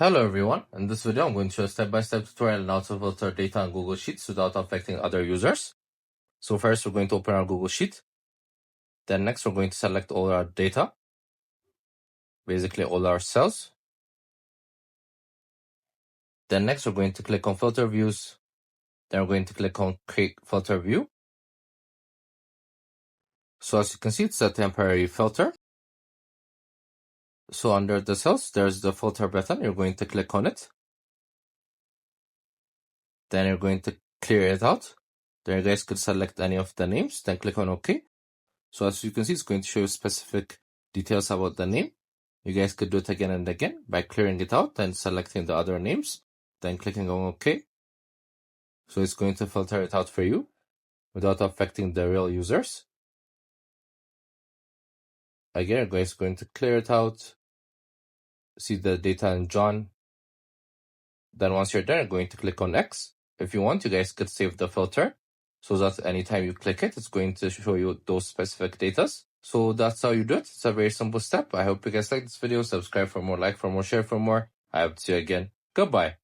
Hello everyone, in this video I'm going to show a step-by-step tutorial on how to filter data on Google Sheets without affecting other users. So first we're going to open our Google Sheet. Then next we're going to select all our data, basically all our cells. Then next we're going to click on Filter Views. Then we're going to click on Create Filter View. So as you can see, it's a temporary filter. So under the cells, there's the filter button. You're going to click on it. Then you're going to clear it out. Then you guys could select any of the names, then click on OK. So as you can see, it's going to show you specific details about the name. You guys could do it again and again by clearing it out and selecting the other names, then clicking on OK. So it's going to filter it out for you without affecting the real users. Again, you're guys going to clear it out, see the data in John. Then once you're done, you're going to click on X. If you want, you guys could save the filter so that anytime you click it, it's going to show you those specific data. So that's how you do it. It's a very simple step. I hope you guys like this video. Subscribe for more, like for more, share for more. I hope to see you again. Goodbye.